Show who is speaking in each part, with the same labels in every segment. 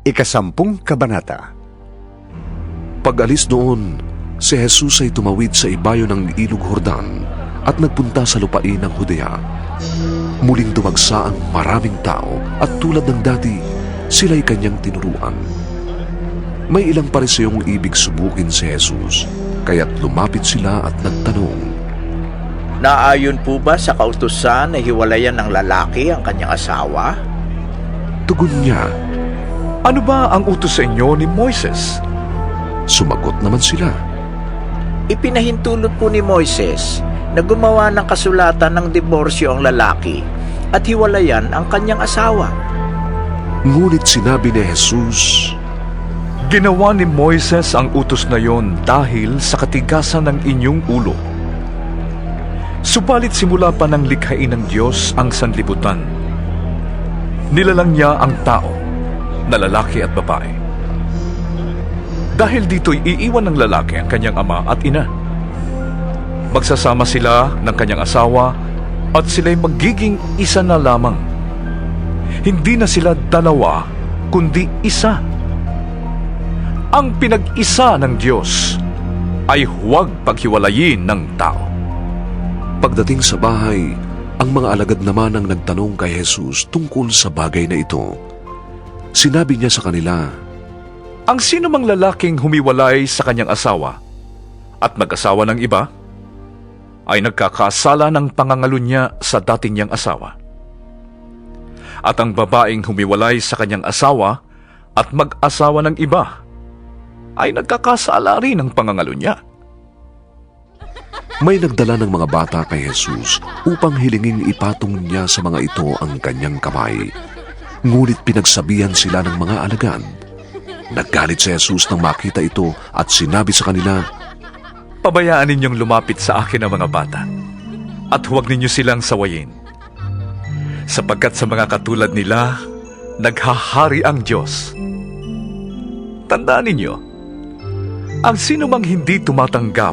Speaker 1: Ikasampung Kabanata.
Speaker 2: Pag-alis noon, si Jesus ay tumawid sa ibayo ng ilog Jordan at nagpunta sa lupain ng Judea. Muling dumagsa ang maraming tao at tulad ng dati, sila'y kanyang tinuruan. May ilang pariseyong ibig subukin si Jesus, kaya't lumapit sila at nagtanong,
Speaker 3: Naayon po ba sa kautusan na hiwalayan ng lalaki ang kanyang asawa?
Speaker 2: Tugon niya.
Speaker 4: Ano ba ang utos sa inyo ni Moises?
Speaker 2: Sumagot naman sila.
Speaker 3: Ipinahintulot po ni Moises na gumawa ng kasulatan ng diborsyo ang lalaki at hiwalayan ang kanyang asawa.
Speaker 2: Ngunit sinabi ni Jesus,
Speaker 4: Ginawa ni Moises ang utos na yon dahil sa katigasan ng inyong ulo. Subalit simula pa ng likhain ng Diyos ang sanlibutan. Nilalang niya ang tao, na lalaki at babae. Dahil dito'y iiwan ng lalaki ang kanyang ama at ina. Magsasama sila ng kanyang asawa at sila'y magiging isa na lamang. Hindi na sila dalawa, kundi isa. Ang pinag-isa ng Diyos ay huwag paghiwalayin ng tao.
Speaker 2: Pagdating sa bahay, ang mga alagad naman ang nagtanong kay Jesus tungkol sa bagay na ito. Sinabi niya sa kanila,
Speaker 4: Ang sino mang lalaking humiwalay sa kanyang asawa at mag-asawa ng iba, ay nagkakasala ng pangangalo niya sa dating niyang asawa. At ang babaeng humiwalay sa kanyang asawa at mag-asawa ng iba, ay nagkakasala rin ng pangangalo niya.
Speaker 2: may nagdala ng mga bata kay Jesus upang hilinging ipatong niya sa mga ito ang kanyang kamay. Ngunit pinagsabihan sila ng mga alagad. Naggalit si Jesus nang makita ito at sinabi sa kanila,
Speaker 4: Pabayaan ninyong lumapit sa akin ang mga bata at huwag ninyo silang sawayin. Sapagkat sa mga katulad nila, naghahari ang Diyos. Tandaan ninyo, ang sino mang hindi tumatanggap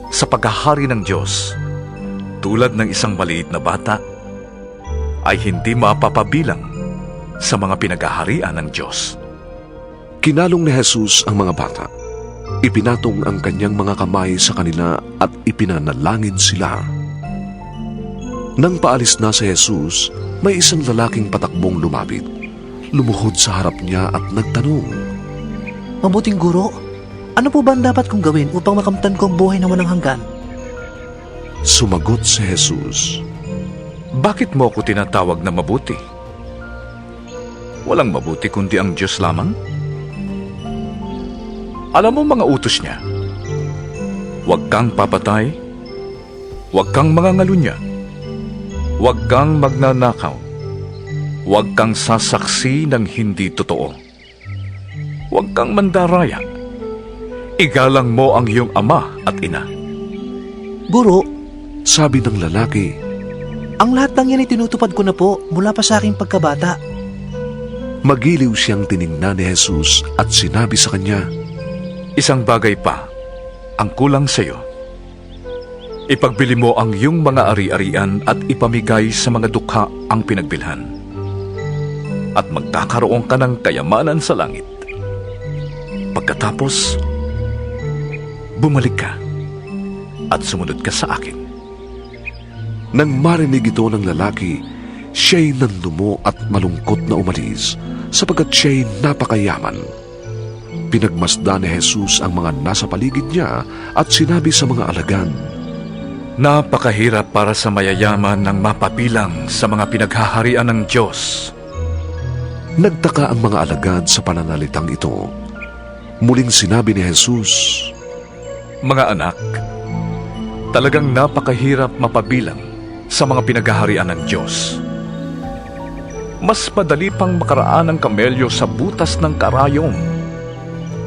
Speaker 4: sa paghahari ng Diyos, tulad ng isang maliit na bata, ay hindi mapapabilang sa mga pinaghaharian ng Diyos.
Speaker 2: Kinalong ni Jesus ang mga bata. Ipinatong ang kanyang mga kamay sa kanila at ipinanalangin sila. Nang paalis na si Jesus, may isang lalaking patakbong lumapit. Lumuhod sa harap niya at nagtanong,
Speaker 5: Mabuting guro, ano po ba ang dapat kong gawin upang makamtan ko ang buhay na walang hanggan?
Speaker 2: Sumagot si Jesus,
Speaker 4: Bakit mo ako tinatawag na mabuti? Walang mabuti kundi ang Diyos lamang. Alam mo mga utos niya. Huwag kang papatay, huwag kang mangangalunya, huwag kang magnanakaw, huwag kang sasaksi ng hindi totoo, huwag kang mandaraya, igalang mo ang iyong ama at ina.
Speaker 5: Guro,
Speaker 2: sabi ng lalaki.
Speaker 5: ang lahat ng yan ay tinutupad ko na po mula pa sa aking pagkabata.
Speaker 2: Magiliw siyang tiningnan ni Jesus at sinabi sa kanya,
Speaker 4: Isang bagay pa ang kulang sa iyo. Ipagbili mo ang iyong mga ari-arian at ipamigay sa mga dukha ang pinagbilhan. At magkakaroon ka ng kayamanan sa langit. Pagkatapos, bumalik ka at sumunod ka sa akin.
Speaker 2: Nang marinig ito ng lalaki, siya'y nanlumo at malungkot na umalis, sapagkat siya'y napakayaman. Pinagmasdan ni Jesus ang mga nasa paligid niya at sinabi sa mga alagad,
Speaker 4: Napakahirap para sa mayayaman ng mapabilang sa mga pinaghaharian ng Diyos.
Speaker 2: Nagtaka ang mga alagad sa pananalitang ito. Muling sinabi ni Jesus,
Speaker 4: Mga anak, talagang napakahirap mapabilang sa mga pinaghaharian ng Diyos. Mas madali pang makaraan ng kamelyo sa butas ng karayom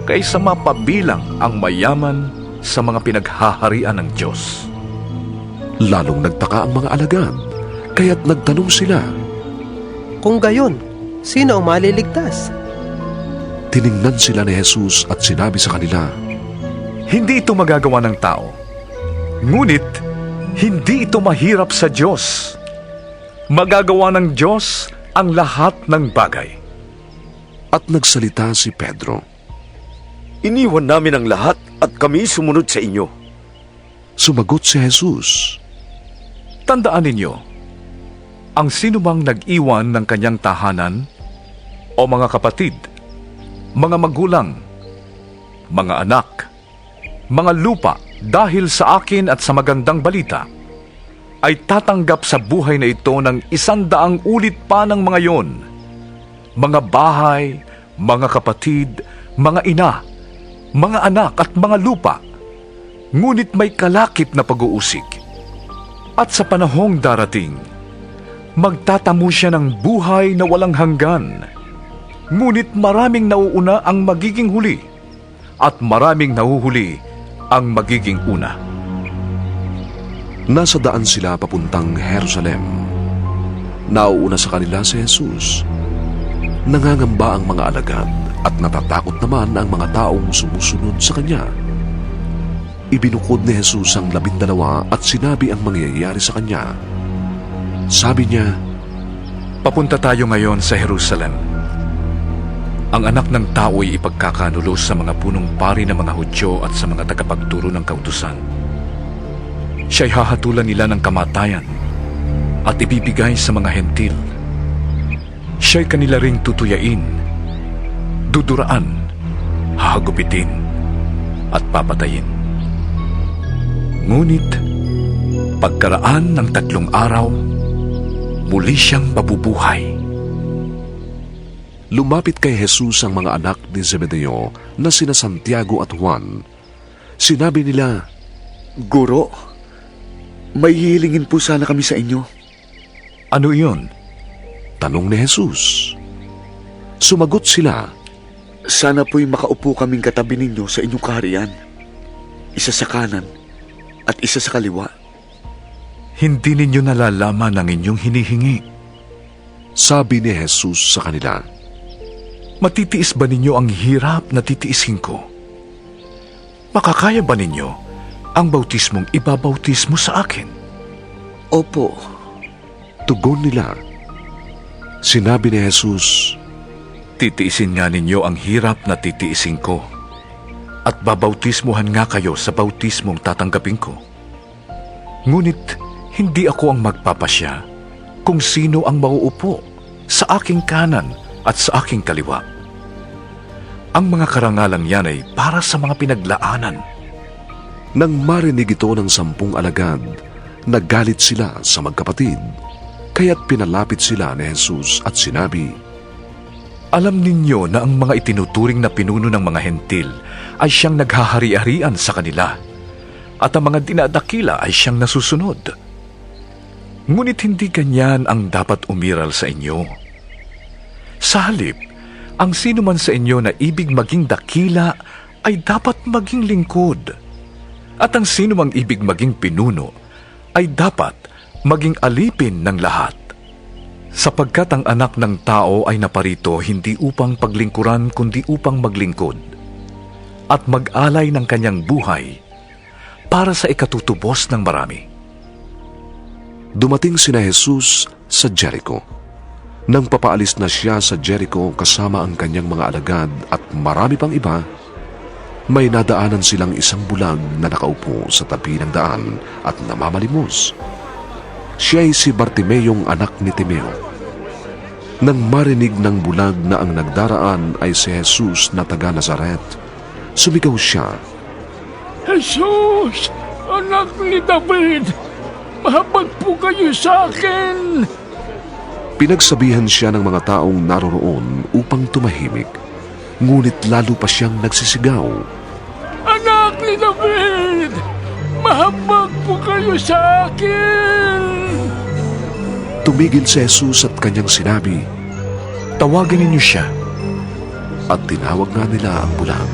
Speaker 4: kaysa mapabilang ang mayaman sa mga pinaghaharian ng Diyos.
Speaker 2: Lalong nagtaka ang mga alagad, kaya't nagtanong sila.
Speaker 6: Kung gayon, sino ang maliligtas?
Speaker 2: Tiningnan sila ni Jesus at sinabi sa kanila,
Speaker 4: Hindi ito magagawa ng tao, ngunit hindi ito mahirap sa Diyos. Magagawa ng Diyos ang lahat ng bagay.
Speaker 2: At nagsalita si Pedro.
Speaker 7: Iniwan namin ang lahat at kami sumunod sa inyo.
Speaker 2: Sumagot si Jesus.
Speaker 4: Tandaan ninyo, ang sinumang nag-iwan ng kanyang tahanan, o mga kapatid, mga magulang, mga anak, mga lupa dahil sa akin at sa magandang balita, ay tatanggap sa buhay na ito ng 100 ulit pa ng mga yon. Mga bahay, mga kapatid, mga ina, mga anak at mga lupa, ngunit may kalakip na pag-uusig. At sa panahong darating, magtatamo siya ng buhay na walang hanggan. Ngunit maraming nauuna ang magiging huli, at maraming nahuhuli ang magiging una.
Speaker 2: Nasa daan sila papuntang Jerusalem. Nauuna sa kanila si Jesus. Nangangamba ang mga alagad at natatakot naman ang mga taong sumusunod sa kanya. Ibinukod ni Jesus ang 12 at sinabi ang mangyayari sa kanya. Sabi niya,
Speaker 4: Papunta tayo ngayon sa Jerusalem. Ang anak ng tao ay ipagkakanulos sa mga punong pari ng mga Hudyo at sa mga tagapagturo ng kautusan. Siya'y hahatulan nila ng kamatayan at ibibigay sa mga hentil. Siya'y kanila ring tutuyain, duduraan, hahagupitin, at papatayin. Ngunit, pagkaraan ng 3 araw, muli siyang mabubuhay.
Speaker 2: lumapit kay Jesus ang mga anak ni Zebedeo na sina Santiago at Juan. Sinabi nila,
Speaker 7: Guro, may hihilingin po sana kami sa inyo.
Speaker 4: Ano iyon?
Speaker 2: tanong ni Jesus. Sumagot sila,
Speaker 7: Sana po'y makaupo kaming katabi ninyo sa inyong kaharian. Isa sa kanan at isa sa kaliwa.
Speaker 4: Hindi ninyo nalalaman ang inyong hinihingi.
Speaker 2: sabi ni Jesus sa kanila.
Speaker 4: Matitiis ba ninyo ang hirap na titiisin ko? Makakaya ba ninyo ang bautismong ibabautismo sa akin?
Speaker 7: Opo.
Speaker 2: Tugon nila. Sinabi ni Jesus,
Speaker 4: Titiisin nga ninyo ang hirap na titiisin ko, at babautismuhan nga kayo sa bautismong tatanggapin ko. Ngunit hindi ako ang magpapasya kung sino ang mauupo sa aking kanan at sa aking kaliwa. Ang mga karangalang yan ay para sa mga pinaglaanan.
Speaker 2: Nang marinig ito ng 10 alagad, nagalit sila sa magkapatid. Kaya't pinalapit sila ni Jesus at sinabi,
Speaker 4: Alam ninyo na ang mga itinuturing na pinuno ng mga hentil ay siyang naghahari-harian sa kanila, at ang mga dinadakila ay siyang nasusunod. Ngunit hindi ganyan ang dapat umiral sa inyo. Sa halip, ang sino man sa inyo na ibig maging dakila ay dapat maging lingkod, at ang sino mang ibig maging pinuno ay dapat maging alipin ng lahat. Sapagkat ang anak ng tao ay naparito hindi upang paglingkuran kundi upang maglingkod at mag-alay ng kanyang buhay para sa ikatutubos ng marami.
Speaker 2: Dumating sina Jesus sa Jericho. Nang papaalis na siya sa Jericho kasama ang kanyang mga alagad at marami pang iba, may nadaanan silang isang bulag na nakaupo sa tabi ng daan at namamalimos. Siya ay si Bartimeyong anak ni Timeo. Nang marinig ng bulag na ang nagdaraan ay si Jesus na taga Nazaret, sumigaw siya,
Speaker 8: Jesus, anak ni David, mahabag po kayo sa akin.
Speaker 2: Pinagsabihan siya ng mga taong naroroon upang tumahimik, ngunit lalo pa siyang nagsisigaw.
Speaker 8: Anak ni David, mahabag po kayo sa akin.
Speaker 2: Tumigil si Jesus at kanyang sinabi,
Speaker 4: Tawagin ninyo siya.
Speaker 2: at tinawag nga nila ang bulag.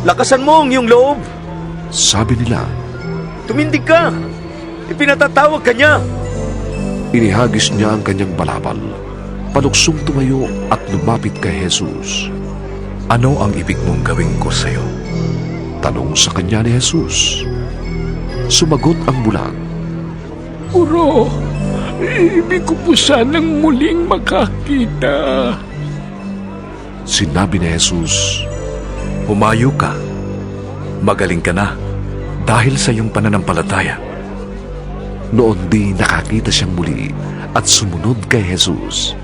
Speaker 7: Lakasan mo ang iyong loob.
Speaker 2: Sabi nila,
Speaker 7: Tumindig ka. Ipinatatawag ka niya.
Speaker 2: inihagis niya ang kanyang balabal, paluksong tumayo at lumapit kay Jesus.
Speaker 4: Ano ang ibig mong gawin ko sa iyo?
Speaker 2: Tanong sa kanya ni Jesus. Sumagot ang bulag,
Speaker 8: Guro, ibig ko po sanang muling makakita.
Speaker 2: Sinabi ni Jesus,
Speaker 4: Humayo ka. Magaling ka na dahil sa iyong pananampalataya.
Speaker 2: noon di nakakita siyang muli at sumunod kay Jesus.